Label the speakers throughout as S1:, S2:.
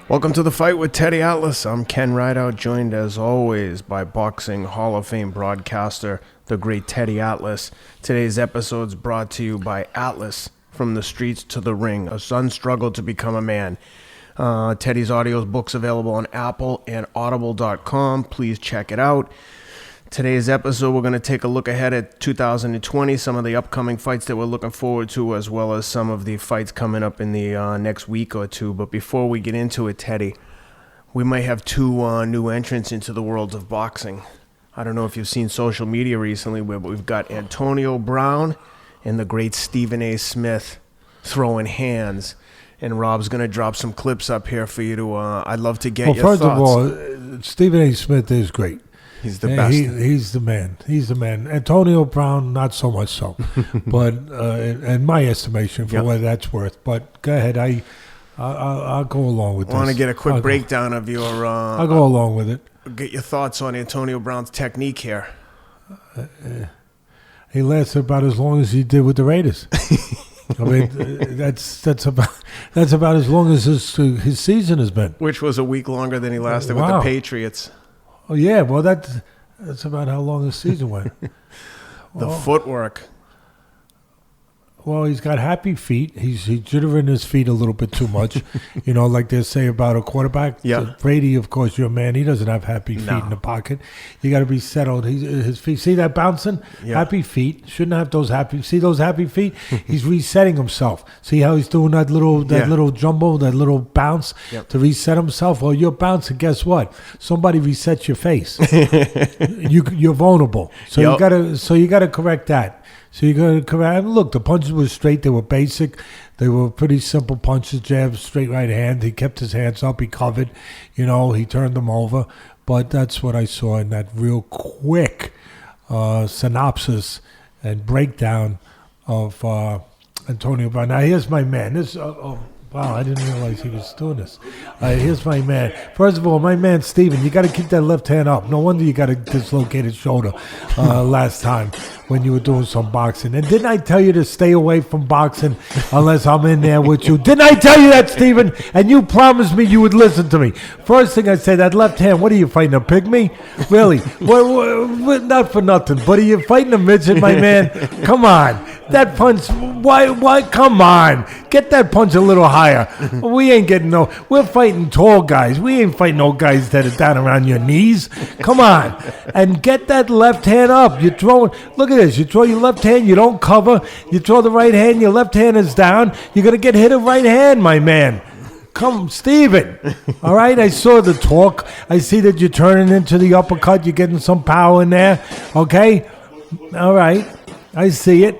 S1: Welcome to The Fight with Teddy Atlas. I'm Ken Rideout, joined as always by Boxing Hall of Fame broadcaster, the great Teddy Atlas. Today's episode is brought to you by Atlas, From the Streets to the Ring, A Son's Struggle to Become a Man. Teddy's audio book's available on Apple and Audible.com. Please check it out. Today's episode, we're going to take a look ahead at 2020, some of the upcoming fights that we're looking forward to, as well as some of the fights coming up in the next week or two. But before we get into it, Teddy, we might have two new entrants into the world of boxing. I don't know if you've seen social media recently, but we've got Antonio Brown and the great Stephen A. Smith throwing hands. And Rob's going to drop some clips up here for you to, I'd love to get your thoughts.
S2: Well, first of all, Stephen A. Smith is great.
S1: He's the best.
S2: He's the man. He's the man. Antonio Brown, not so much so. But in my estimation, for what that's worth. But go ahead. I'll go along with this.
S1: I want to get a quick breakdown of your...
S2: I'll go along with it.
S1: Get your thoughts on Antonio Brown's technique here.
S2: He lasted about as long as he did with the Raiders. I mean, that's about as long as his season has been.
S1: Which was a week longer than he lasted with the Patriots.
S2: Oh yeah, well that's about how long his season went.
S1: The footwork.
S2: Well, he's got happy feet. He's jittering his feet a little bit too much. Like they say about a quarterback.
S1: Yeah.
S2: Brady, of course, you're a man. He doesn't have happy feet in the pocket. You got to be settled. His feet. See that bouncing? Yeah. Happy feet. Shouldn't have those happy. See those happy feet? He's resetting himself. See how he's doing that little jumbo, that little bounce to reset himself? Well, you're bouncing. Guess what? Somebody resets your face. You're vulnerable. So you gotta correct that. So you got to correct. Look, the punches were straight. They were basic. They were pretty simple punches. Jab, straight right hand. He kept his hands up. He covered. He turned them over. But that's what I saw in that real quick synopsis and breakdown of Antonio Brown. Now here's my man. Wow, I didn't realize he was doing this. Here's my man. First of all, my man Steven, you got to keep that left hand up. No wonder you got a dislocated shoulder last time when you were doing some boxing. And didn't I tell you to stay away from boxing unless I'm in there with you? Didn't I tell you that, Steven? And you promised me you would listen to me. First thing I said, that left hand, what are you fighting, a pygmy? Really? What, not for nothing, but are you fighting a midget, my man? Come on. That punch, why? Come on. Get that punch a little higher. We ain't getting we're fighting tall guys. We ain't fighting no guys that are down around your knees. Come on. And get that left hand up. You're throwing, look at this. You throw your left hand, you don't cover. You throw the right hand, your left hand is down. You're going to get hit a right hand, my man. Come, Steven. All right, I saw the talk. I see that you're turning into the uppercut. You're getting some power in there. Okay? All right. I see it.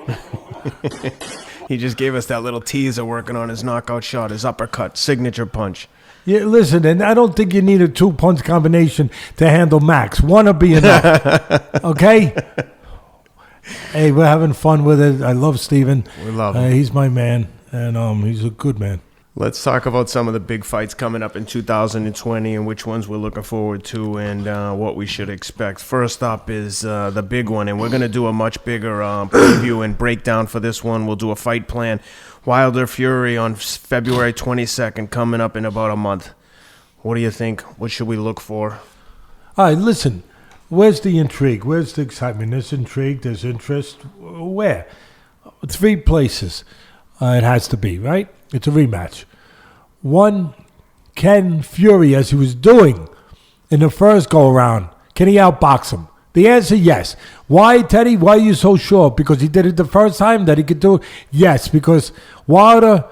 S1: He just gave us that little teaser working on his knockout shot, his uppercut, signature punch.
S2: Yeah, listen, and I don't think you need a two-punch combination to handle Max. One will be enough. Okay? Hey, we're having fun with it. I love Steven.
S1: We love him.
S2: He's my man, and he's a good man.
S1: Let's talk about some of the big fights coming up in 2020 and which ones we're looking forward to and what we should expect. First up is the big one, and we're going to do a much bigger preview and breakdown for this one. We'll do a fight plan. Wilder Fury on February 22nd, coming up in about a month. What do you think? What should we look for?
S2: All right, listen. Where's the intrigue? Where's the excitement? There's intrigue. There's interest. Where? 3 places it has to be, right? It's a rematch. 1, Ken Fury, as he was doing in the first go-around, can he outbox him? The answer, yes. Why, Teddy? Why are you so sure? Because he did it the first time that he could do it? Yes, because Wilder,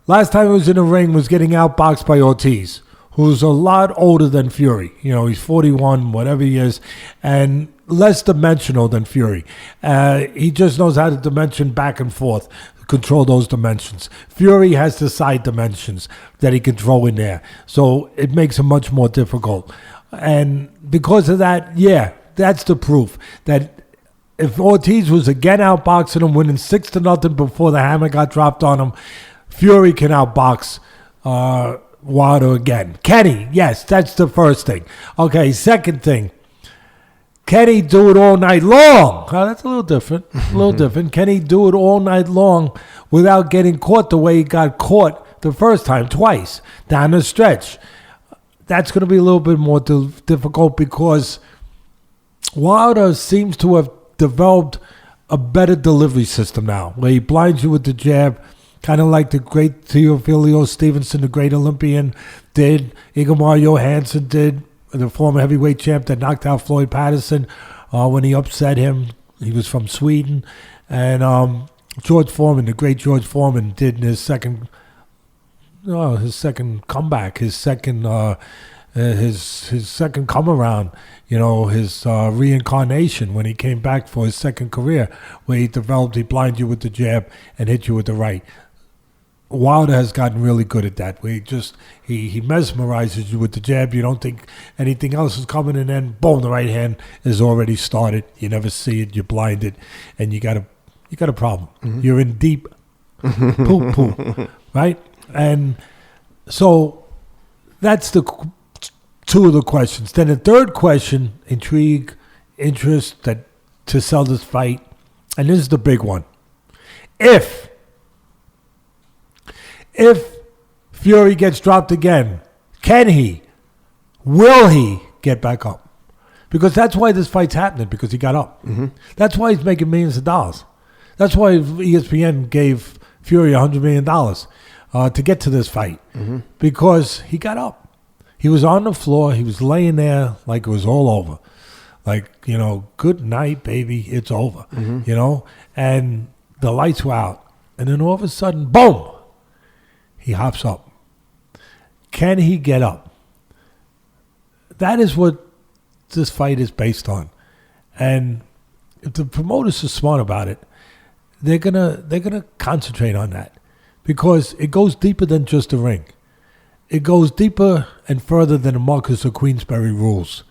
S2: last time he was in the ring, was getting outboxed by Ortiz, who's a lot older than Fury. He's 41, whatever he is, and less dimensional than Fury. He just knows how to dimension back and forth, control those dimensions. Fury has the side dimensions that he can throw in there. So it makes it much more difficult. And because of that, that's the proof that if Ortiz was again outboxing him, winning 6-0 before the hammer got dropped on him, Fury can outbox Wilder again. Kenny, yes, that's the first thing. Okay, second thing. Can he do it all night long? That's a little different. Can he do it all night long without getting caught the way he got caught the first time, twice, down the stretch. That's going to be a little bit more difficult because Wilder seems to have developed a better delivery system now, where he blinds you with the jab, kind of like the great Teofimo Stevenson, the great Olympian, did. Ingemar Johansson did, the former heavyweight champ that knocked out Floyd Patterson when he upset him. He was from Sweden. And George Foreman, the great George Foreman, did in his second comeback, his second come around, his reincarnation when he came back for his second career, where he blind you with the jab and hit you with the right. Wilder has gotten really good at that, where he mesmerizes you with the jab. You don't think anything else is coming, and then boom, the right hand is already started. You never see it, you're blinded, and you got a problem. Mm-hmm. You're in deep poo, right? And so that's the two of the questions. Then the third question, intrigue, interest to sell this fight, and this is the big one. If Fury gets dropped again, will he get back up? Because that's why this fight's happening, because he got up. Mm-hmm. That's why he's making millions of dollars. That's why ESPN gave Fury $100 million to get to this fight, because he got up. He was on the floor. He was laying there like it was all over. Like, good night, baby, it's over, and the lights were out. And then all of a sudden, boom, he hops up. Can he get up? That is what this fight is based on. And if the promoters are smart about it, they're gonna concentrate on that, because it goes deeper than just a ring. It goes deeper and further than the Marcus of Queensberry rules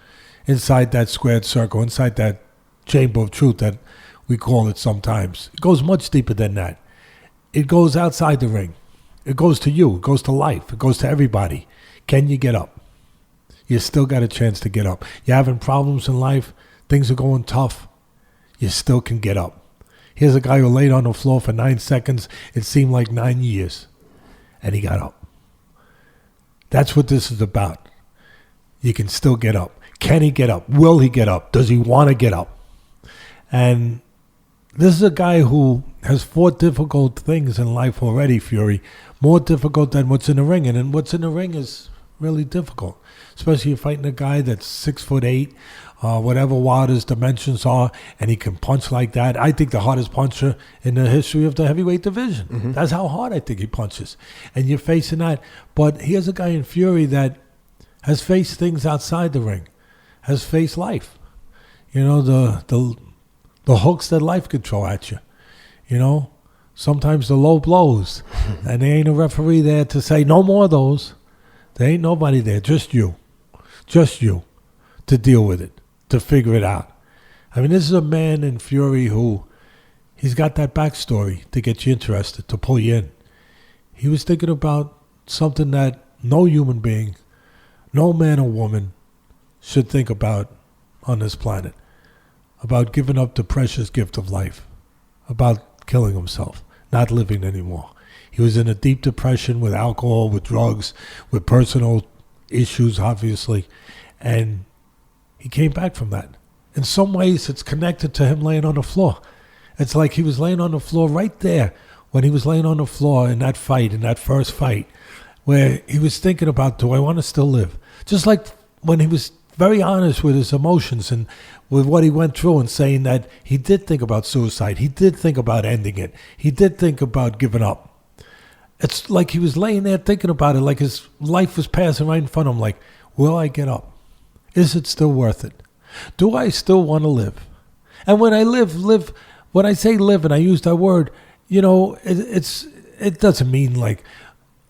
S2: inside that squared circle, inside that chamber of truth that we call it sometimes. It goes much deeper than that. It goes outside the ring. It goes to you. It goes to life. It goes to everybody. Can you get up? You still got a chance to get up. You're having problems in life. Things are going tough. You still can get up. Here's a guy who laid on the floor for 9 seconds. It seemed like 9 years. And he got up. That's what this is about. You can still get up. Can he get up? Will he get up? Does he want to get up? And this is a guy who has fought difficult things in life already, Fury. More difficult than what's in the ring. And what's in the ring is really difficult. Especially you're fighting a guy that's 6'8", whatever Wilder's dimensions are, and he can punch like that. I think the hardest puncher in the history of the heavyweight division. Mm-hmm. That's how hard I think he punches. And you're facing that. But here's a guy in Fury that has faced things outside the ring, has faced life. The hooks that life could throw at you. Sometimes the low blows. And there ain't a referee there to say, no more of those. There ain't nobody there, just you. Just you to deal with it, to figure it out. I mean, this is a man in Fury who, he's got that backstory to get you interested, to pull you in. He was thinking about something that no human being, no man or woman should think about on this planet. About giving up the precious gift of life. About killing himself, not living anymore. He was in a deep depression with alcohol, with drugs, with personal issues, obviously. And he came back from that. In some ways, it's connected to him laying on the floor. It's like he was laying on the floor right there when he was laying on the floor in that fight, in that first fight, where he was thinking about, do I want to still live? Just like when he was very honest with his emotions and with what he went through, and saying that he did think about suicide. He did think about ending it. He did think about giving up. It's like he was laying there thinking about it, like his life was passing right in front of him, like, will I get up? Is it still worth it? Do I still want to live? And when I live, when I say live, and I use that word, it doesn't mean like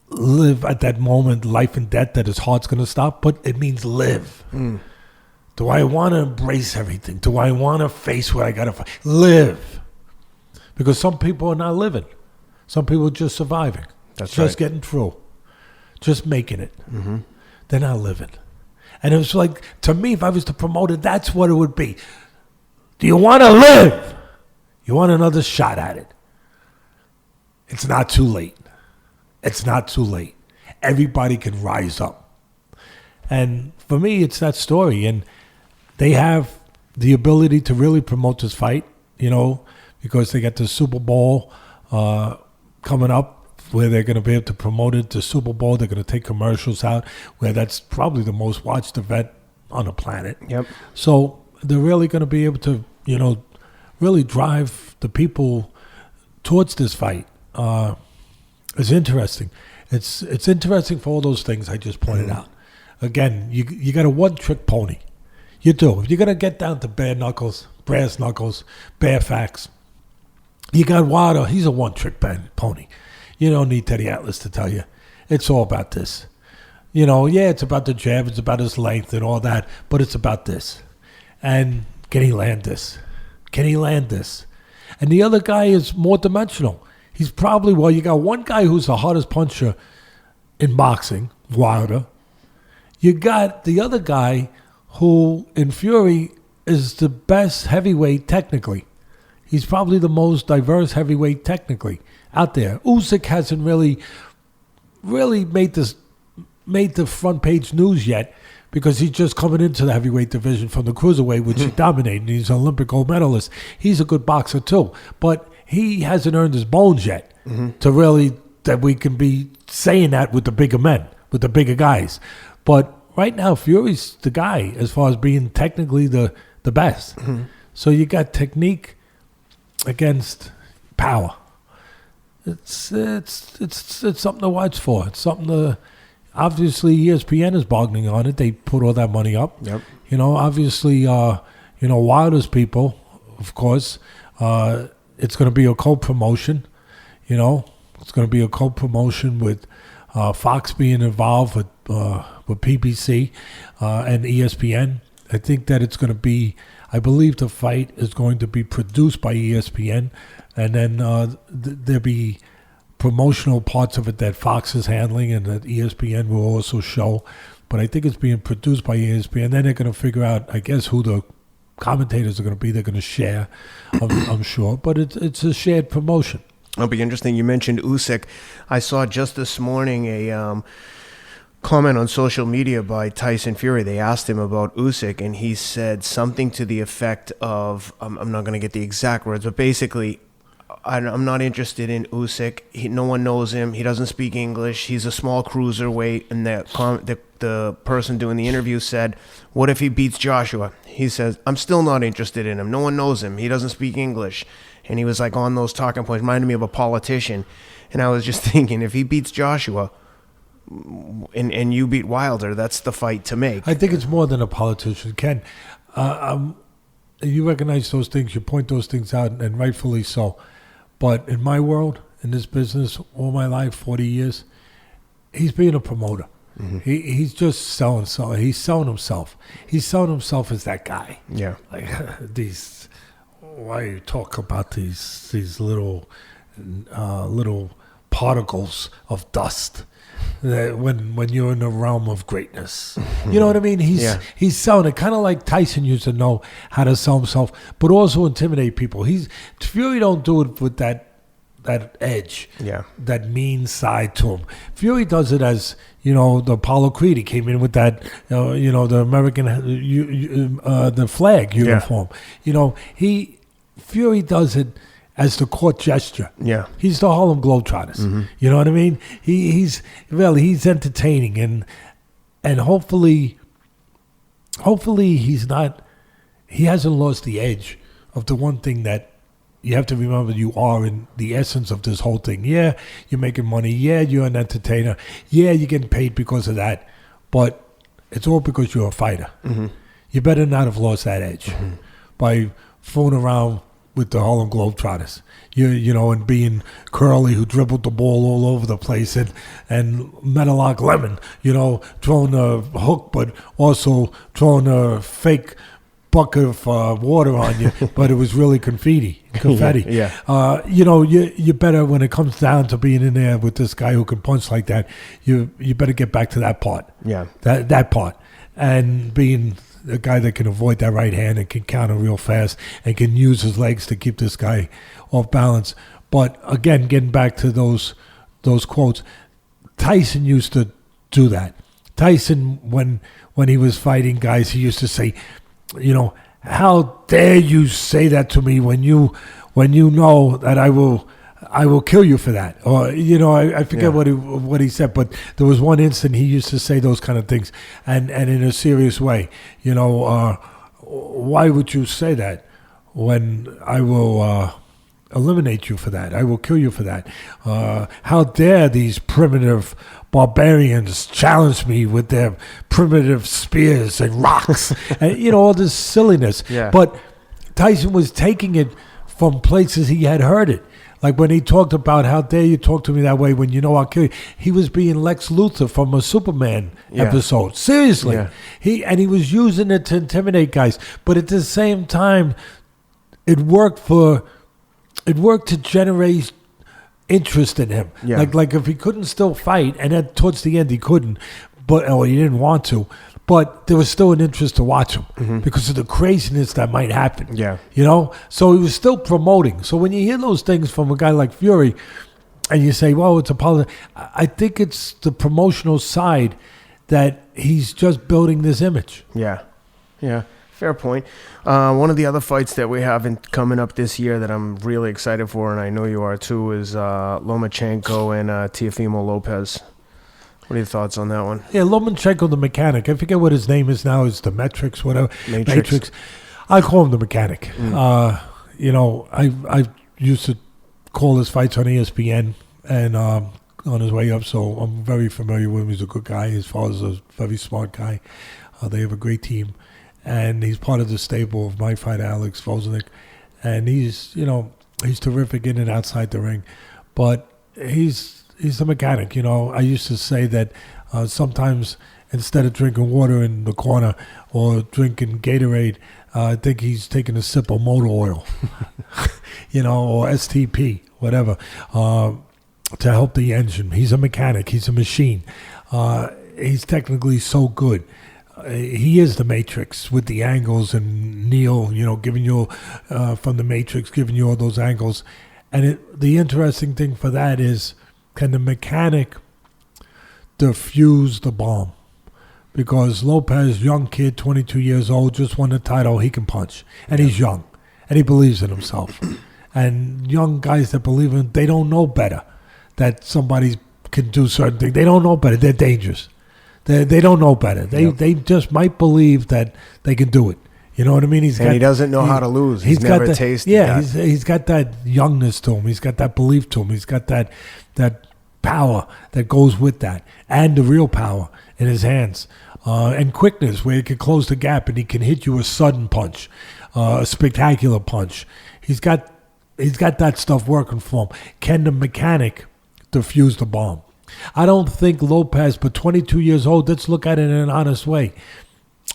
S2: live at that moment, life and death, that his heart's going to stop, but it means live. Mm. Do I want to embrace everything? Do I want to face what I got to fight? Live. Because some people are not living. Some people are just surviving.
S1: That's
S2: just
S1: right.
S2: Getting through. Just making it. Mm-hmm. They're not living. And it was like, to me, if I was to promote it, that's what it would be. Do you want to live? You want another shot at it? It's not too late. it's not too late. Everybody can rise up. And for me, it's that story. And they have the ability to really promote this fight, because they got the Super Bowl coming up, where they're going to be able to promote it to Super Bowl. They're going to take commercials out, where that's probably the most watched event on the planet.
S1: Yep.
S2: So they're really going to be able to, really drive the people towards this fight. It's interesting. It's interesting for all those things I just pointed out. Again, you got a one-trick pony. You do. If you're going to get down to brass knuckles, bare facts, you got Wilder. He's a one-trick pony. You don't need Teddy Atlas to tell you. It's all about this. It's about the jab. It's about his length and all that. But it's about this. And can he land this? And the other guy is more dimensional. He's probably, you got one guy who's the hardest puncher in boxing, Wilder. You got the other guy who, in Fury, is the best heavyweight technically. He's probably the most diverse heavyweight technically out there. Usyk hasn't really made the front page news yet, because he's just coming into the heavyweight division from the cruiserweight, which he dominated. He's an Olympic gold medalist. He's a good boxer too, but he hasn't earned his bones yet to really, that we can be saying that with the bigger men, with the bigger guys. But right now, Fury's the guy as far as being technically the best. So you got technique against power. It's something to watch for. It's something to. Obviously, ESPN is bargaining on it. They put all that money up.
S1: Yep.
S2: Obviously, Wilder's people, of course. It's going to be a co-promotion. It's going to be a co-promotion with Fox being involved with PBC and ESPN. I think that it's going to be. I believe the fight is going to be produced by ESPN, and then there'll be promotional parts of it that Fox is handling and that ESPN will also show. But I think it's being produced by ESPN. Then they're going to figure out, I guess, who the commentators are going to be. They're going to share, I'm sure. But it's a shared promotion.
S1: It'll be interesting. You mentioned Usyk. I saw just this morning a comment on social media by Tyson Fury. They asked him about Usyk, and he said something to the effect of, I'm not going to get the exact words, but basically, I'm not interested in Usyk. No one knows him. He doesn't speak English. He's a small cruiserweight. And the person doing the interview said, what if he beats Joshua? He says, I'm still not interested in him. No one knows him. He doesn't speak English. And he was like on those talking points, reminded me of a politician. And I was just thinking, if he beats Joshua and you beat Wilder, that's the fight to make.
S2: I think it's more than a politician, Ken. You recognize those things. You point those things out, and rightfully so. But in my world, in this business, all my life, 40 years, he's being a promoter. He's just selling. He's selling himself. He's selling himself as that guy.
S1: Yeah.
S2: Like why you talk about these little particles of dust that when you're in the realm of greatness. You know what I mean? He's selling it, kind of like Tyson used to know how to sell himself, but also intimidate people. Fury don't do it with that edge, that mean side to him. Fury does it as, the Apollo Creed. He came in with that, the American, the flag uniform. Fury does it as the court gesture. Yeah. He's the Harlem Globetrotters. You know what I mean? He's entertaining, and hopefully he hasn't lost the edge of the one thing that you have to remember you are in the essence of this whole thing. Yeah, you're making money. Yeah, you're an entertainer. Yeah, you're getting paid because of that. But it's all because you're a fighter. You better not have lost that edge by fooling around with the Harlem Globetrotters, and being Curly, who dribbled the ball all over the place, and Meadowlark Lemon, throwing a hook, but also throwing a fake bucket of water on you, but it was really confetti. You better, when it comes down to being in there with this guy who can punch like that, you better get back to that part. Yeah, that part, and being a guy that can avoid that right hand and can counter real fast and can use his legs to keep this guy off balance. But again, getting back to those quotes, Tyson used to do that. Tyson, when he was fighting guys, he used to say, how dare you say that to me when you know that I will kill you for that. Or, I forget what he said, but there was one instant he used to say those kind of things, and in a serious way. Why would you say that when I will eliminate you for that? I will kill you for that. How dare these primitive barbarians challenge me with their primitive spears and rocks and all this silliness.
S1: Yeah.
S2: But Tyson was taking it from places he had heard it. Like when he talked about how dare you talk to me that way when I'll kill you. He was being Lex Luthor from a Superman episode. Seriously.
S1: Yeah.
S2: He was using it to intimidate guys. But at the same time, it worked to generate interest in him.
S1: Yeah.
S2: Like if he couldn't still fight, and then towards the end he couldn't, or he didn't want to, but there was still an interest to watch him because of the craziness that might happen.
S1: Yeah.
S2: So he was still promoting. So when you hear those things from a guy like Fury, and you say, well, it's a politics, I think it's the promotional side that he's just building this image.
S1: Yeah. Fair point. One of the other fights that we have coming up this year that I'm really excited for, and I know you are too, is Lomachenko and Teofimo Lopez. What are your thoughts on that one?
S2: Yeah, Lomachenko, the mechanic. I forget what his name is now. It's the Matrix, whatever.
S1: Matrix.
S2: I call him the mechanic. I used to call his fights on ESPN and on his way up, so I'm very familiar with him. He's a good guy. His father's a very smart guy. They have a great team. And he's part of the stable of my fighter, Alex Vasiliy. And he's terrific in and outside the ring. But he's a mechanic. I used to say that sometimes instead of drinking water in the corner or drinking Gatorade, I think he's taking a sip of motor oil, or STP, whatever, to help the engine. He's a mechanic. He's a machine. He's technically so good. He is the Matrix with the angles, and Neo, giving you from the Matrix, giving you all those angles. And the interesting thing for that is, can the mechanic defuse the bomb? Because Lopez, young kid, 22 years old, just won the title, he can punch. And he's young, and he believes in himself. And young guys that believe in, they don't know better, that somebody can do certain things. They don't know better. They're dangerous. They don't know better. They just might believe that they can do it. You know what I mean?
S1: He doesn't know how to lose. He's never tasted that.
S2: He's got that youngness to him. He's got that belief to him. He's got that power that goes with that, and the real power in his hands, and quickness where he can close the gap and he can hit you a sudden punch, a spectacular punch. He's got that stuff working for him. Can the mechanic defuse the bomb? I don't think Lopez, but 22 years old, let's look at it in an honest way.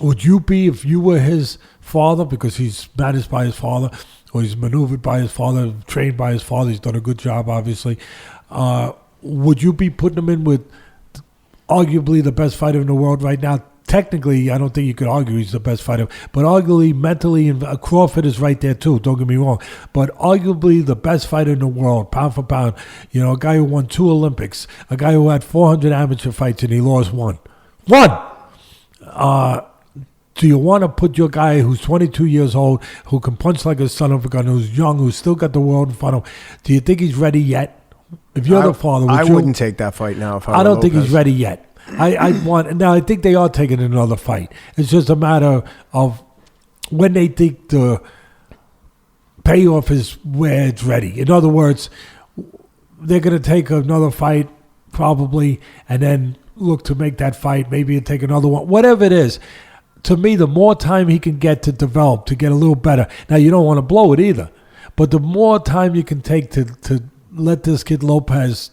S2: Would you be, if you were his father, because he's managed by his father, or he's maneuvered by his father, trained by his father, he's done a good job, obviously, would you be putting him in with arguably the best fighter in the world right now? Technically, I don't think you could argue he's the best fighter, but arguably mentally, and Crawford is right there too, don't get me wrong, but arguably the best fighter in the world, pound for pound, a guy who won 2 Olympics, a guy who had 400 amateur fights and he lost one. Do you want to put your guy who's 22 years old, who can punch like a son of a gun, who's young, who's still got the world in front of him, do you think he's ready yet? If you're the father,
S1: I wouldn't take that fight now. If I
S2: don't think he's ready yet. I think they are taking another fight. It's just a matter of when they think the payoff is where it's ready. In other words, they're going to take another fight probably and then look to make that fight. Maybe take another one. Whatever it is, to me, the more time he can get to develop, to get a little better. Now, you don't want to blow it either. But the more time you can take to let this kid Lopez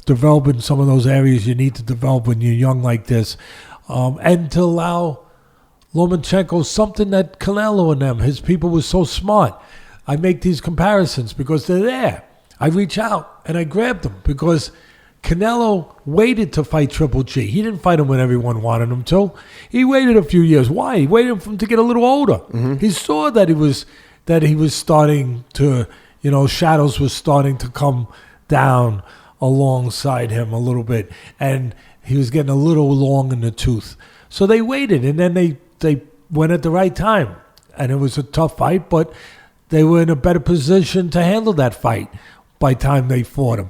S2: develop in some of those areas you need to develop when you're young like this, and to allow Lomachenko something that Canelo and them, his people, were so smart. I make these comparisons because they're there. I reach out and I grab them because Canelo waited to fight Triple G. He didn't fight him when everyone wanted him to. He waited a few years. Why? He waited for him to get a little older. Mm-hmm. He saw that he was starting to, shadows were starting to come down alongside him a little bit, and he was getting a little long in the tooth. So they waited, and then they went at the right time. And it was a tough fight, but they were in a better position to handle that fight by the time they fought him.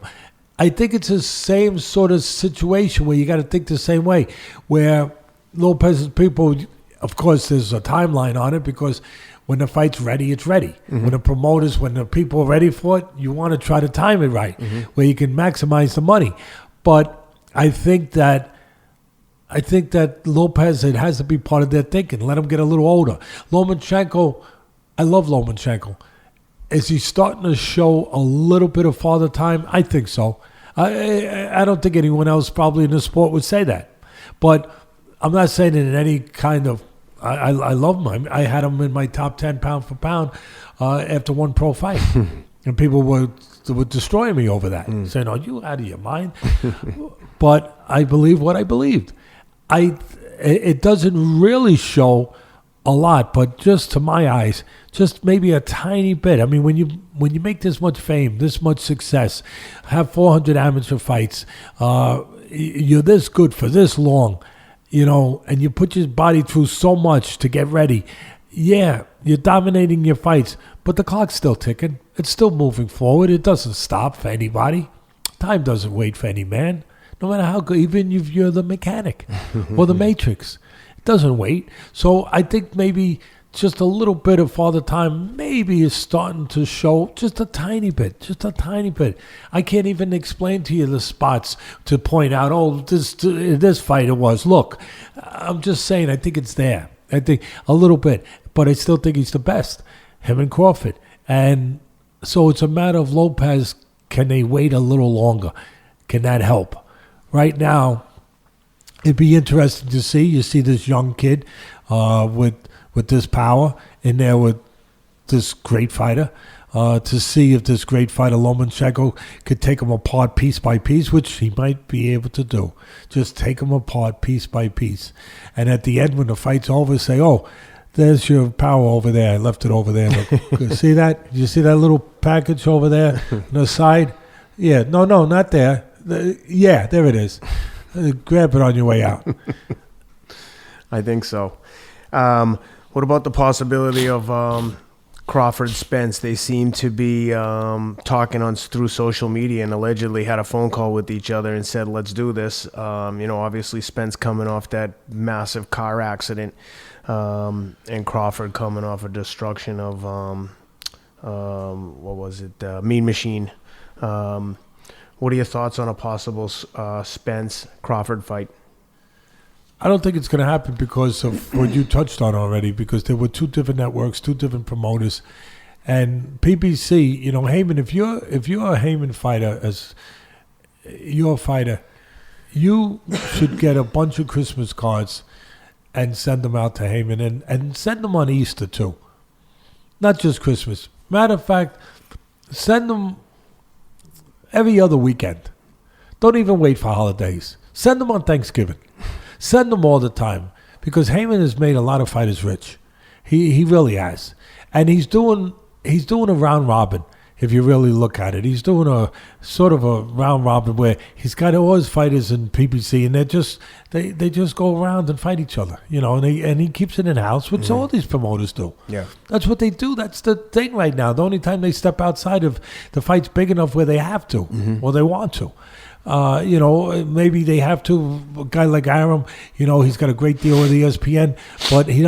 S2: I think it's the same sort of situation where you got to think the same way, where Lopez's people, of course, there's a timeline on it because when the fight's ready, it's ready. When the people are ready for it, you want to try to time it right, where you can maximize the money. But I think that Lopez, it has to be part of their thinking. Let him get a little older. Lomachenko, I love Lomachenko. Is he starting to show a little bit of father time? I think so. I don't think anyone else probably in the sport would say that. But I'm not saying it in any kind of... I love him. I had him in my top 10 pound for pound after one pro fight. And people were destroying me over that, saying, "Are you out of your mind?" But I believe what I believed. It doesn't really show a lot, but just to my eyes, just maybe a tiny bit. I mean, when you make this much fame, this much success, have 400 amateur fights, you're this good for this long, and you put your body through so much to get ready. Yeah, you're dominating your fights, but the clock's still ticking. It's still moving forward. It doesn't stop for anybody. Time doesn't wait for any man. No matter how good, even if you're the mechanic or the Matrix, it doesn't wait. So I think maybe just a little bit of father time maybe is starting to show just a tiny bit. I can't even explain to you the spots to point out, this fight it was. Look, I'm just saying I think it's there. I think a little bit, but I still think he's the best, him and Crawford. And so it's a matter of Lopez, can they wait a little longer? Can that help? Right now, it'd be interesting to see. You see this young kid with this power in there with this great fighter. To see if this great fighter Lomachenko could take him apart piece by piece, which he might be able to do. Just take him apart piece by piece. And at the end, when the fight's over, say, "Oh, there's your power over there. I left it over there. Look, see that? You see that little package over there on the side? Yeah, no, not there. Yeah, there it is. Grab it on your way out."
S1: I think so. What about the possibility of Crawford Spence? They seem to be talking through social media and allegedly had a phone call with each other and said, "Let's do this." Obviously Spence coming off that massive car accident, and Crawford coming off a destruction of Mean Machine. What are your thoughts on a possible Spence-Crawford fight?
S2: I don't think it's going to happen because of what you touched on already, because there were two different networks, two different promoters. And PBC, Heyman, if you're a Heyman fighter, as you're a fighter, you should get a bunch of Christmas cards and send them out to Heyman and send them on Easter too. Not just Christmas. Matter of fact, send them every other weekend. Don't even wait for holidays. Send them on Thanksgiving. Send them all the time, because Heyman has made a lot of fighters rich. He really has. And he's doing a round robin, if you really look at it. He's doing a sort of a round robin where he's got all his fighters in PBC, and they just go around and fight each other, and he keeps it in-house, which all these promoters do.
S1: Yeah.
S2: That's what they do. That's the thing right now. The only time they step outside of the fight's big enough where they have to or they want to. Maybe they have to. A guy like Aram, he's got a great deal with ESPN, but he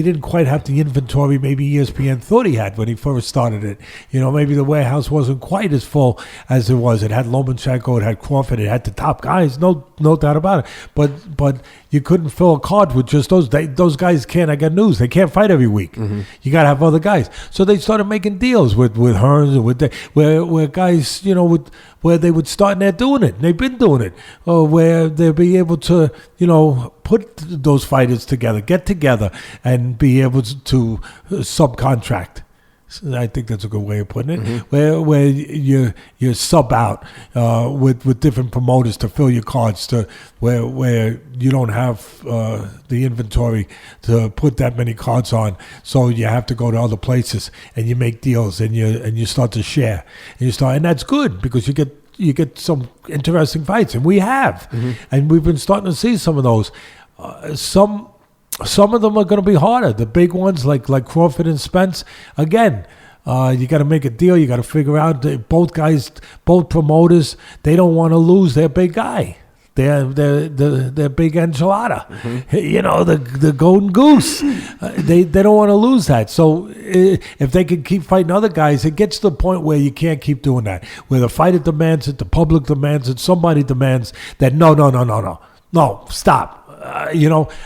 S2: didn't quite have the inventory maybe ESPN thought he had when he first started it. Maybe the warehouse wasn't quite as full as it was. It had Lomachenko, it had Crawford, it had the top guys, no doubt about it. But you couldn't fill a card with just those. Those guys can't. I got news. They can't fight every week. You got to have other guys. So they started making deals with Hearns and where guys, where they would start and they're doing it. And they've been doing it. Where they'll be able to, put those fighters together, get together, and be able to subcontract. So I think that's a good way of putting it. Where you sub out with different promoters to fill your cards, to where you don't have the inventory to put that many cards on, so you have to go to other places and you make deals and you start to share and that's good because you get some interesting fights, and we have, and we've been starting to see some of those. Some of them are going to be harder. The big ones like Crawford and Spence. Again, you got to make a deal. You got to figure out both promoters. They don't want to lose their big guy. They're big enchilada, the golden goose. They don't want to lose that. So if they can keep fighting other guys, it gets to the point where you can't keep doing that. Where the fighter demands it, the public demands it, somebody demands that. No, stop.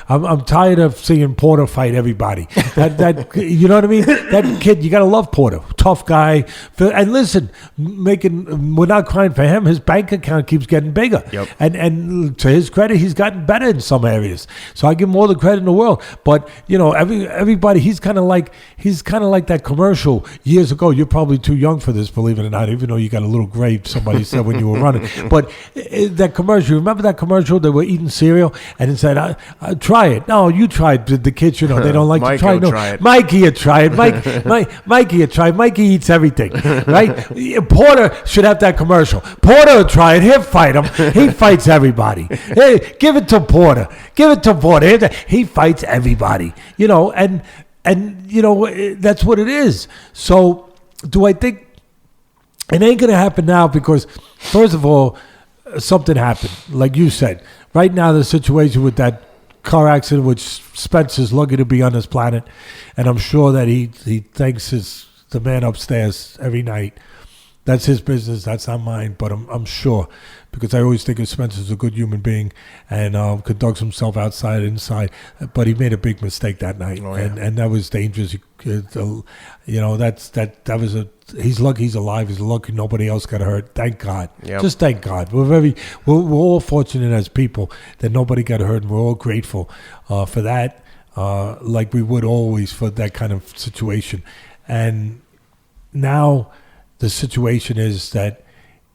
S2: I'm tired of seeing Porter fight everybody. That you know what I mean? That kid, you gotta love Porter, tough guy. And listen, we're not crying for him. His bank account keeps getting bigger.
S1: Yep.
S2: And to his credit, he's gotten better in some areas. So I give him all the credit in the world. But everybody, he's kind of like that commercial years ago. You're probably too young for this, believe it or not. Even though you got a little gray, somebody said when you were running. But that commercial, remember that commercial? They were eating cereal and it said, I try it. No, you tried. The kids, they don't like to try. No,
S1: try it.
S2: Mikey, you try it. Mikey, you try. Mikey eats everything, right? Porter should have that commercial. Porter will try it. He'll fight him. He fights everybody. Hey, give it to Porter. Give it to Porter. He fights everybody. And that's what it is. So, do I think it ain't gonna happen now? Because first of all, something happened, like you said. Right now, the situation with that car accident, which Spence is lucky to be on this planet, and I'm sure that he thanks the man upstairs every night. That's his business. That's not mine. But I'm sure, because I always think of Spence as a good human being and conducts himself outside, inside. But he made a big mistake that night, and that was dangerous. That was he's lucky he's alive. He's lucky nobody else got hurt. Thank God.
S1: Yep.
S2: Just thank God. We're all fortunate as people that nobody got hurt, and we're all grateful for that. Like we would always for that kind of situation. And now the situation is that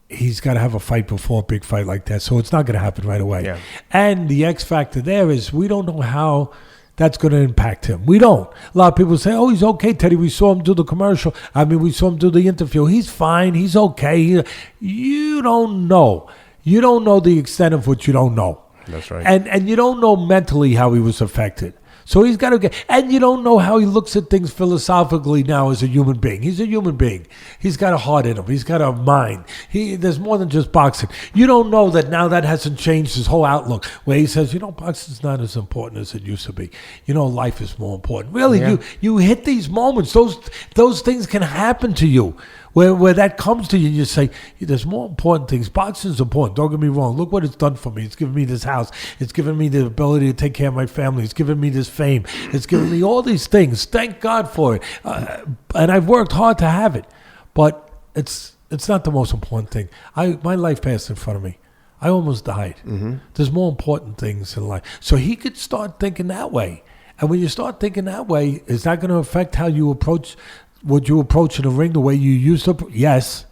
S2: he's got to have a fight before a big fight like that. So it's not going to happen right away.
S1: Yeah.
S2: And the X factor there is we don't know how that's going to impact him. We don't. A lot of people say, oh, he's okay, Teddy. We saw him do the commercial. We saw him do the interview. He's fine. He's okay. You don't know. You don't know the extent of what you don't know.
S1: That's right.
S2: And you don't know mentally how he was affected. So he's got to get, and you don't know how he looks at things philosophically now as a human being. He's a human being. He's got a heart in him. He's got a mind. There's more than just boxing. You don't know that now that hasn't changed his whole outlook, where he says, boxing's not as important as it used to be. Life is more important. Really,
S1: yeah.
S2: You hit these moments. Those things can happen to you. Where that comes to you, you say, there's more important things. Boxing's important. Don't get me wrong. Look what it's done for me. It's given me this house. It's given me the ability to take care of my family. It's given me this fame. It's given me all these things. Thank God for it. And I've worked hard to have it. But it's not the most important thing. My life passed in front of me. I almost died. Mm-hmm. There's more important things in life. So he could start thinking that way. And when you start thinking that way, is that going to affect how you approach? Would you approach in a ring the way you used to? Yes.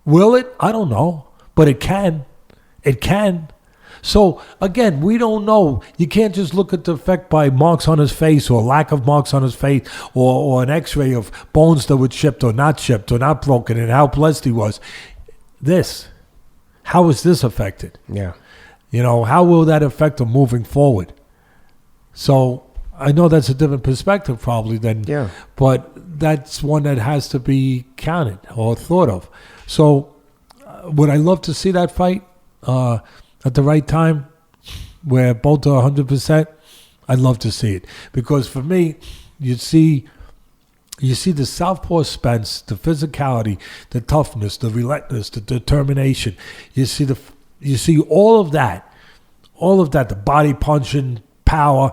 S2: Will it? I don't know. But it can. It can. So, again, we don't know. You can't just look at the effect by marks on his face or lack of marks on his face or an x-ray of bones that were chipped or not broken and how blessed he was. How is this affected?
S1: Yeah.
S2: How will that affect him moving forward? So I know that's a different perspective probably but that's one that has to be counted or thought of. So would I love to see that fight at the right time where both are 100%? I'd love to see it. Because for me, you see the southpaw Spence, the physicality, the toughness, the relentlessness, the determination. You see all of that, the body punching, power,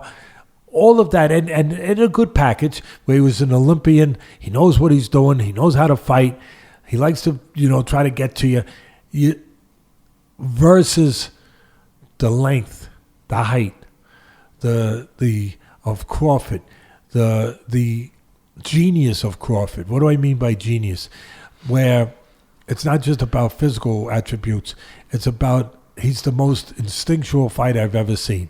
S2: all of that, and in a good package where he was an Olympian. He knows what he's doing. He knows how to fight. He likes to, try to get to you. Versus the length, the height, of Crawford, the genius of Crawford. What do I mean by genius? Where it's not just about physical attributes. It's about he's the most instinctual fighter I've ever seen.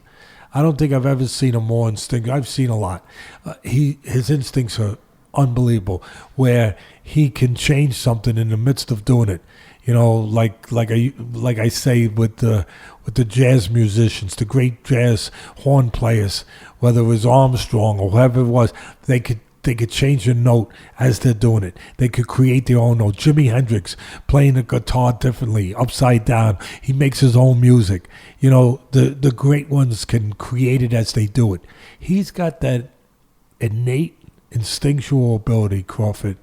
S2: I don't think I've ever seen a more instinctual. I've seen a lot. His instincts are unbelievable. Where he can change something in the midst of doing it. Like I say with the jazz musicians, the great jazz horn players, whether it was Armstrong or whoever it was, they could change a note as they're doing it. They could create their own note. Jimi Hendrix playing the guitar differently, upside down. He makes his own music. The great ones can create it as they do it. He's got that innate instinctual ability, Crawford,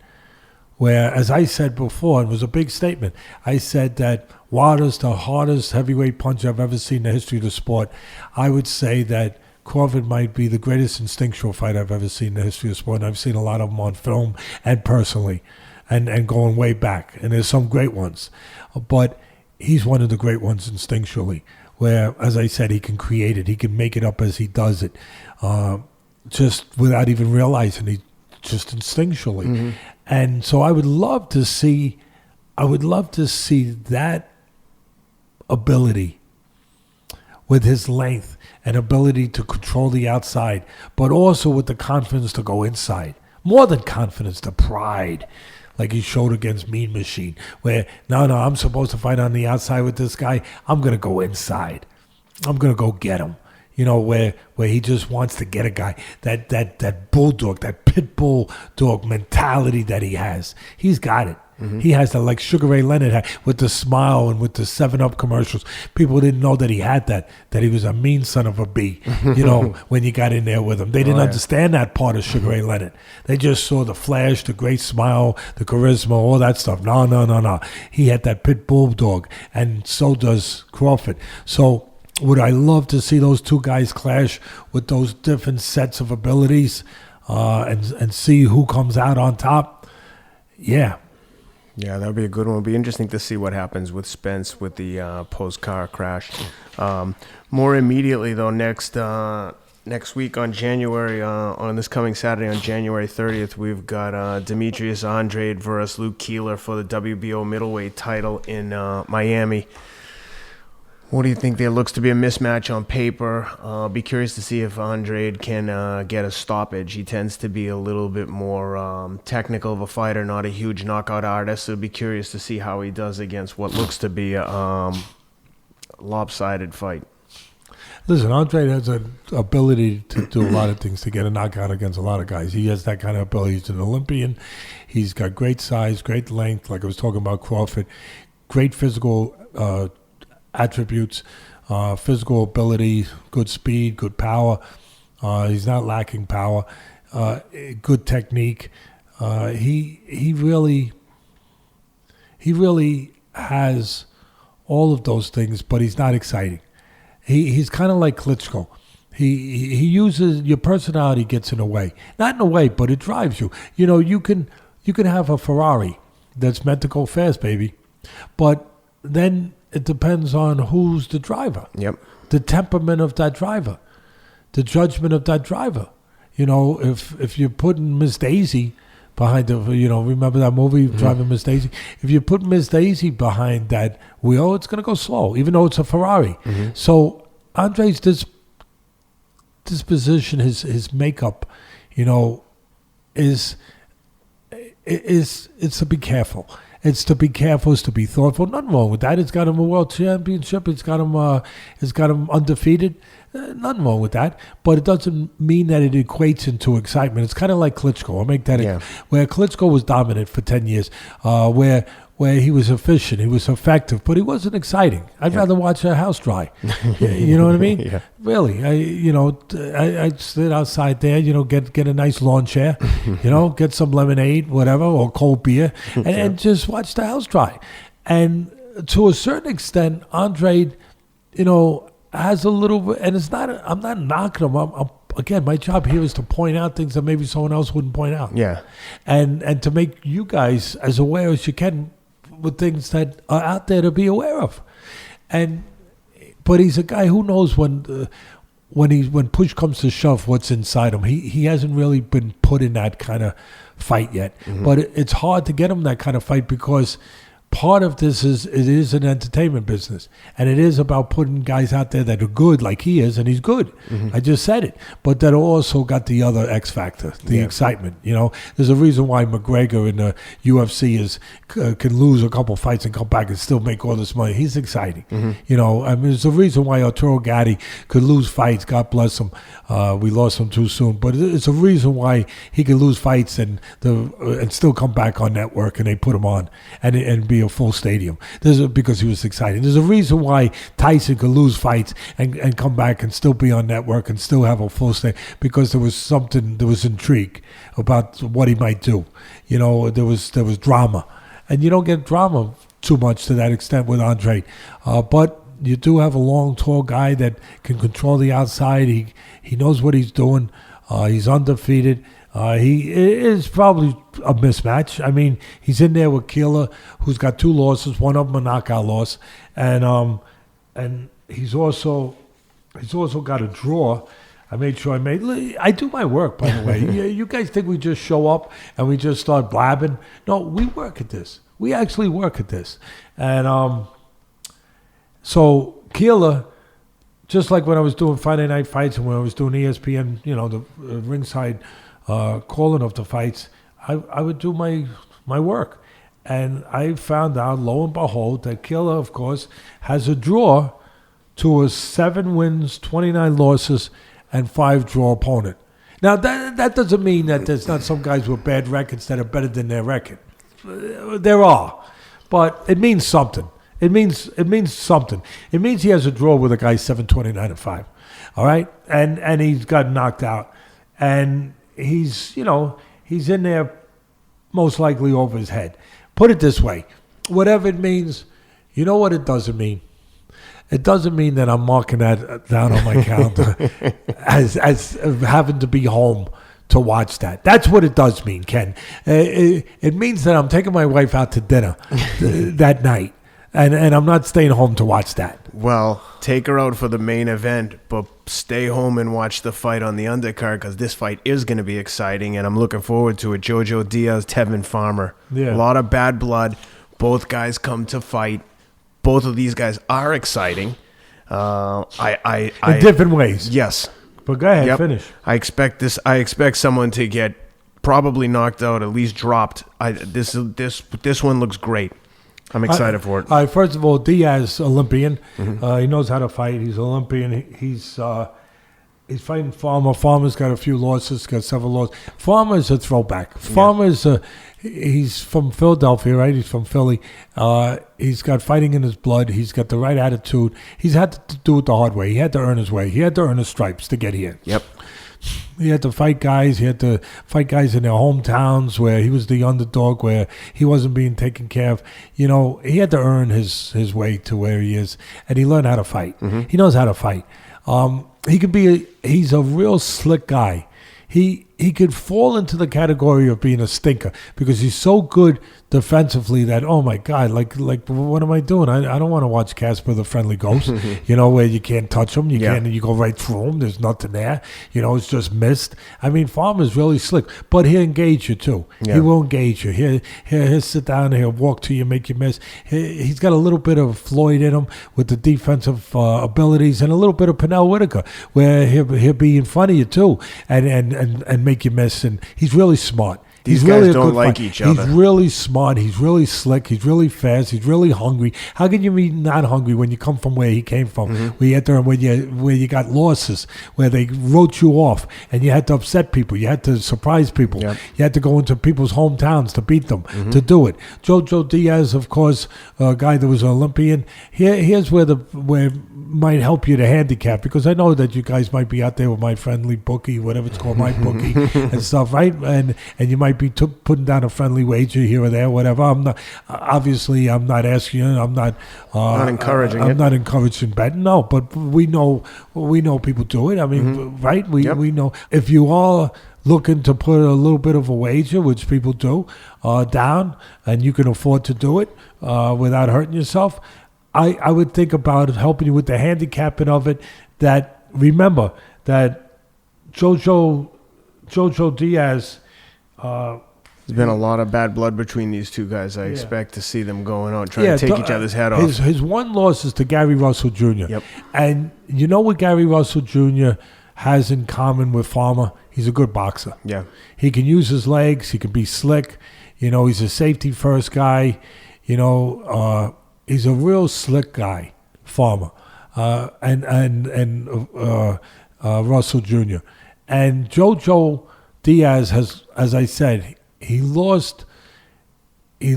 S2: where, as I said before, it was a big statement. I said that Wilder's the hardest heavyweight puncher I've ever seen in the history of the sport. I would say that Crawford might be the greatest instinctual fighter I've ever seen in the history of the sport. And I've seen a lot of them on film and personally, and going way back. And there's some great ones. But he's one of the great ones instinctually, where, as I said, he can create it. He can make it up as he does it, just without even realizing it, just instinctually. Mm-hmm. And so I would love to see that ability with his length and ability to control the outside, but also with the confidence to go inside. More than confidence, the pride, like he showed against Mean Machine, where, no, I'm supposed to fight on the outside with this guy. I'm going to go inside. I'm going to go get him. Where he just wants to get a guy. That bulldog, that pit bull dog mentality that he has. He's got it. Mm-hmm. He has that, like Sugar Ray Leonard had, with the smile and with the 7-Up commercials. People didn't know that he had that he was a mean son of a bee, when you got in there with him. They didn't understand that part of Sugar Ray Leonard. They just saw the flash, the great smile, the charisma, all that stuff. No. He had that pit bulldog, and so does Crawford. So would I love to see those two guys clash with those different sets of abilities and see who comes out on top? Yeah.
S1: Yeah, that would be a good one. It would be interesting to see what happens with Spence with the post-car crash. More immediately, though, next week on this coming Saturday on January 30th, we've got Demetrius Andrade versus Luke Keeler for the WBO middleweight title in Miami. What do you think? There looks to be a mismatch on paper. Be curious to see if Andrade can get a stoppage. He tends to be a little bit more technical of a fighter, not a huge knockout artist. So be curious to see how he does against what looks to be a lopsided fight.
S2: Listen, Andrade has an ability to do a lot of things, to get a knockout against a lot of guys. He has that kind of ability. He's an Olympian. He's got great size, great length, like I was talking about Crawford, great physical attributes, physical ability, good speed, good power. He's not lacking power. Good technique. He really has all of those things, but he's not exciting. He's kind of like Klitschko. He uses your personality, gets in the way. Not in the way, but it drives you. You can have a Ferrari that's meant to go fast, baby, but then it depends on who's the driver.
S1: Yep.
S2: The temperament of that driver, the judgment of that driver. If you're putting Miss Daisy behind remember that movie, mm-hmm. Driving Miss Daisy? If you put Miss Daisy behind that wheel, it's going to go slow, even though it's a Ferrari. Mm-hmm. So Andre's disposition, his makeup, is it's to be careful. It's to be careful. It's to be thoughtful. Nothing wrong with that. It's got him a world championship. It's got him undefeated. Nothing wrong with that. But it doesn't mean that it equates into excitement. It's kind of like Klitschko. I'll make that where Klitschko was dominant for 10 years, where he was efficient, he was effective, but he wasn't exciting. I'd rather watch a house dry. You know what I mean? Yeah. Really, I'd sit outside there, get a nice lawn chair, get some lemonade, whatever, or cold beer, and just watch the house dry. And to a certain extent, Andrade, has a little, and it's not. I'm not knocking him. Again, my job here is to point out things that maybe someone else wouldn't point out. Yeah. And to make you guys as aware as you can with things that are out there to be aware of. But he's a guy who knows when push comes to shove what's inside him. He hasn't really been put in that kind of fight yet. Mm-hmm. But it's hard to get him that kind of fight because part of this is it is an entertainment business, and it is about putting guys out there that are good, like he is, and he's good. I just said it, but that also got the other X factor, the excitement. There's a reason why McGregor in the UFC can lose a couple fights and come back and still make all this money. He's exciting. There's a reason why Arturo Gatti could lose fights. God bless him. We lost him too soon, but it's a reason why he could lose fights and still come back on network, and they put him on and be a full stadium. Because he was exciting. There's a reason why Tyson could lose fights and come back and still be on network and still have a full stadium, because there was intrigue about what he might do. There was drama, and you don't get drama too much to that extent with Andre, but you do have a long, tall guy that can control the outside. He knows what he's doing. He's undefeated. He is probably a mismatch. I mean, he's in there with Keeler, who's got 2 losses, one of them a knockout loss, and he's also got a draw. I made sure I do my work, by the way. You guys think we just show up and we just start blabbing? No, we work at this. We actually work at this, and so Keeler. Just like when I was doing Friday Night Fights and when I was doing ESPN, the ringside calling of the fights, I would do my work. And I found out, lo and behold, that Keeler, of course, has a draw to a 7 wins, 29 losses, and 5 draw opponent. Now, that doesn't mean that there's not some guys with bad records that are better than their record. There are. But it means something. It means something. It means he has a draw with a guy 7-29-5. All right? And he's got knocked out. And he's in there most likely over his head. Put it this way. Whatever it means, you know what it doesn't mean? It doesn't mean that I'm marking that down on my calendar as having to be home to watch that. That's what it does mean, Ken. It means that I'm taking my wife out to dinner that night. And I'm not staying home to watch that.
S1: Well, take her out for the main event, but stay home and watch the fight on the undercard, because this fight is going to be exciting, and I'm looking forward to it. Jojo Diaz, Tevin Farmer. Yeah. A lot of bad blood. Both guys come to fight. Both of these guys are exciting. In
S2: different ways.
S1: Yes.
S2: But go ahead, finish.
S1: I expect someone to get probably knocked out, at least dropped. This one looks great. I'm excited for it.
S2: First of all, Diaz, Olympian. He knows how to fight. He's Olympian. He's fighting Farmer. Farmer's got a few losses, got several losses. Farmer's a throwback. Farmer's he's from Philadelphia, right? He's from Philly. He's got fighting in his blood. He's got the right attitude. He's had to do it the hard way. He had to earn his way. He had to earn his stripes to get here.
S1: Yep.
S2: He had to fight guys. He had to fight guys in their hometowns where he was the underdog, where he wasn't being taken care of. He had to earn his way to where he is, and he learned how to fight. He knows how to fight. He's a real slick guy. He could fall into the category of being a stinker because he's so good defensively that, oh my God, like what am I doing? I don't want to watch Casper the Friendly Ghost, where you can't touch him, you go right through him, there's nothing there, it's just missed. I mean, Farmer's really slick, but he'll engage you too. Yeah. He will engage you. He'll sit down, he'll walk to you, make you miss. He's got a little bit of Floyd in him with the defensive abilities, and a little bit of Pernell Whitaker, where he'll be in front of you too, and make you miss. And he's really smart.
S1: These
S2: guys
S1: really don't like each other.
S2: He's really smart. He's really slick. He's really fast. He's really hungry. How can you be not hungry when you come from where he came from? Where you had to, where you got losses, where they wrote you off, and you had to upset people. You had to surprise people. Yep. You had to go into people's hometowns to beat them, to do it. Jojo Diaz, of course, a guy that was an Olympian. Here's where might help you to handicap, because I know that you guys might be out there with my friendly bookie, whatever it's called, my bookie and stuff, right? And you might be putting down a friendly wager here or there, whatever. I'm not asking you. I'm not
S1: encouraging.
S2: I'm not encouraging betting. No, but we know people do it. I mean, right? We know if you are looking to put a little bit of a wager, which people do, down, and you can afford to do it without hurting yourself. I would think about helping you with the handicapping of it. That remember that Jojo Diaz.
S1: There's been a lot of bad blood between these two guys. I expect to see them going out, trying to take each other's head off.
S2: His one loss is to Gary Russell Jr.
S1: Yep.
S2: And you know what Gary Russell Jr. has in common with Farmer? He's a good boxer.
S1: Yeah.
S2: He can use his legs. He can be slick. He's a safety first guy. He's a real slick guy, Farmer, and Russell Jr. And Jojo Diaz has, as I said, he lost to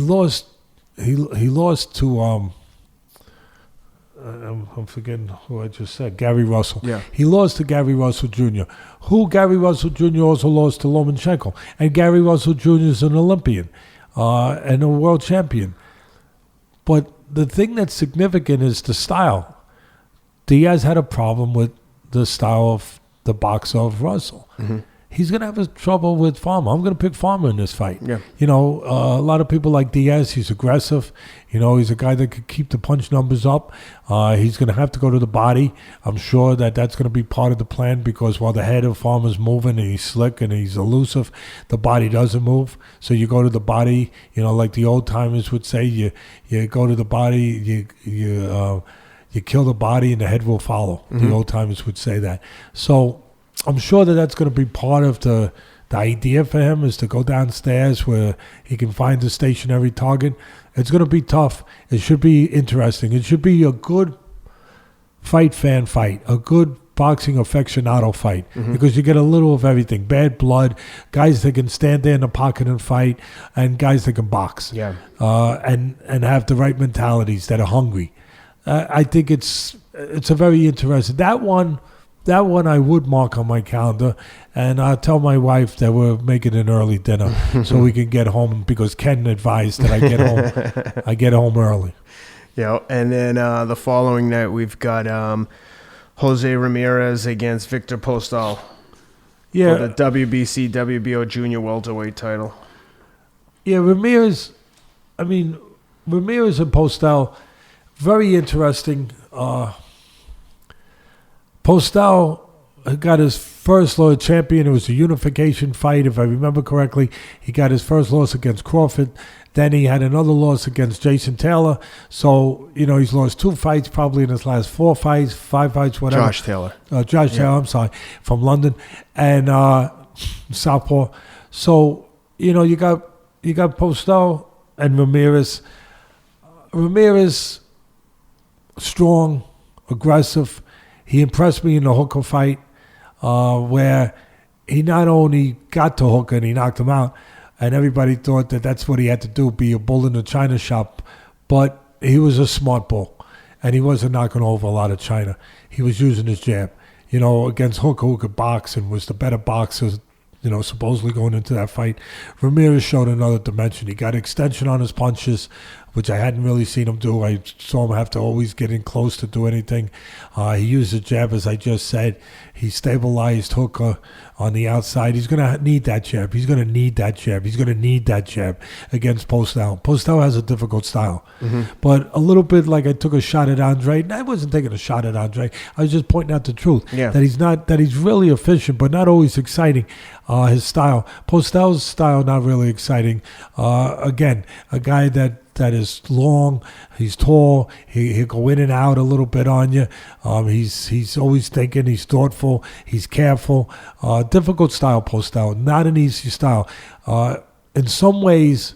S2: I'm forgetting who I just said. Gary Russell.
S1: Yeah.
S2: He lost to Gary Russell Jr., who Gary Russell Jr. also lost to Lomachenko. And Gary Russell Jr. is an Olympian and a world champion. But the thing that's significant is the style. Diaz had a problem with the style of the boxer of Russell. Mm-hmm. He's going to have trouble with Farmer. I'm going to pick Farmer in this fight.
S1: Yeah.
S2: A lot of people like Diaz. He's aggressive. He's a guy that could keep the punch numbers up. He's going to have to go to the body. I'm sure that's going to be part of the plan because while the head of Farmer's moving and he's slick and he's elusive, the body doesn't move. So you go to the body, like the old timers would say, you go to the body, you kill the body and the head will follow. Mm-hmm. The old timers would say that. So I'm sure that's going to be part of the idea for him is to go downstairs where he can find a stationary target. It's going to be tough. It should be interesting. It should be a good fan fight, a good boxing aficionado fight because you get a little of everything. Bad blood, guys that can stand there in the pocket and fight, and guys that can box.
S1: Yeah.
S2: And have the right mentalities that are hungry. I think it's a very interesting. That one I would mark on my calendar, and I'll tell my wife that we're making an early dinner so we can get home because Ken advised that I get home early.
S1: Yeah, and then the following night we've got Jose Ramirez against Victor Postol for the WBC WBO Junior welterweight title.
S2: Yeah, Ramirez and Postol, very interesting. Postol got his first loss champion. It was a unification fight, if I remember correctly. He got his first loss against Crawford. Then he had another loss against Jason Taylor. So, he's lost 2 fights probably in his last 4 fights, 5 fights, whatever.
S1: Josh Taylor,
S2: I'm sorry, from London. And Southpaw. So, you got Postol and Ramirez. Ramirez, strong, aggressive. He impressed me in the Hooker fight where he not only got to Hooker and he knocked him out, and everybody thought that that's what he had to do, be a bull in the China shop, but he was a smart bull, and he wasn't knocking over a lot of China. He was using his jab. Against Hooker, who could box and was the better boxer, supposedly going into that fight. Ramirez showed another dimension. He got extension on his punches, which I hadn't really seen him do. I saw him have to always get in close to do anything. He used the jab, as I just said. He stabilized Hooker on the outside. He's going to need that jab. He's going to need that jab. He's going to need that jab against Postol. Postol has a difficult style. Mm-hmm. But a little bit like I took a shot at Andre. And I wasn't taking a shot at Andre. I was just pointing out the truth.
S1: Yeah.
S2: That he's really efficient, but not always exciting. His style. Postol's style, not really exciting. Again, a guy that is long, he's tall, he'll go in and out a little bit on you. He's always thinking, he's thoughtful, he's careful. Difficult style, Postol, not an easy style. In some ways,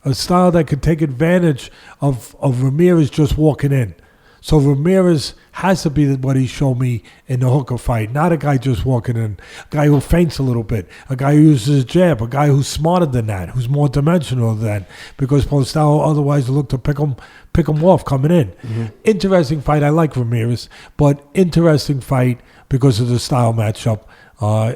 S2: a style that could take advantage of Ramirez just walking in. So Ramirez has to be what he showed me in the Hooker fight, not a guy just walking in, a guy who feints a little bit, a guy who uses his jab, a guy who's smarter than that, who's more dimensional than that, because Postol otherwise will look to pick him off coming in. Mm-hmm. Interesting fight. I like Ramirez, but interesting fight because of the style matchup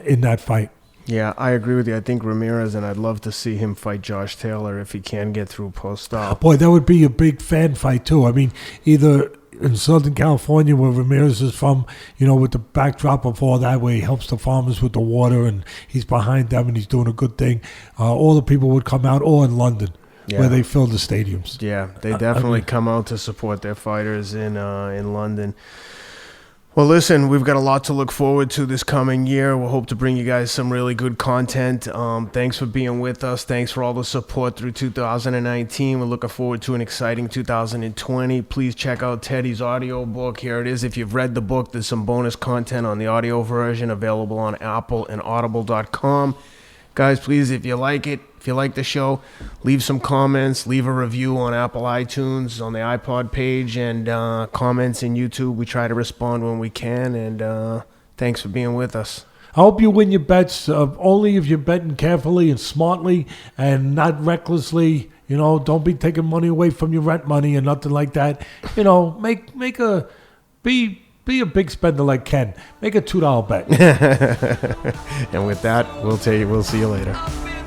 S2: in that fight.
S1: Yeah, I agree with you. I think Ramirez, and I'd love to see him fight Josh Taylor if he can get through Postol.
S2: Boy, that would be a big fan fight too. I mean, either in Southern California, where Ramirez is from, with the backdrop of all that, where he helps the farmers with the water and he's behind them and he's doing a good thing, all the people would come out, or in London, where they fill the stadiums.
S1: Yeah, they definitely come out to support their fighters in London. Well, listen, we've got a lot to look forward to this coming year. We'll hope to bring you guys some really good content. Thanks for being with us. Thanks for all the support through 2019. We're looking forward to an exciting 2020. Please check out Teddy's audio book. Here it is. If you've read the book, there's some bonus content on the audio version available on Apple and Audible.com. Guys, please, if you like it, if you like the show, leave some comments, leave a review on Apple iTunes, on the iPod page, and comments in YouTube. We try to respond when we can, and thanks for being with us.
S2: I hope you win your bets, only if you're betting carefully and smartly and not recklessly. You know, don't be taking money away from your rent money and nothing like that. You know, be a big spender like Ken. Make a $2 bet.
S1: And with that, we'll see you later.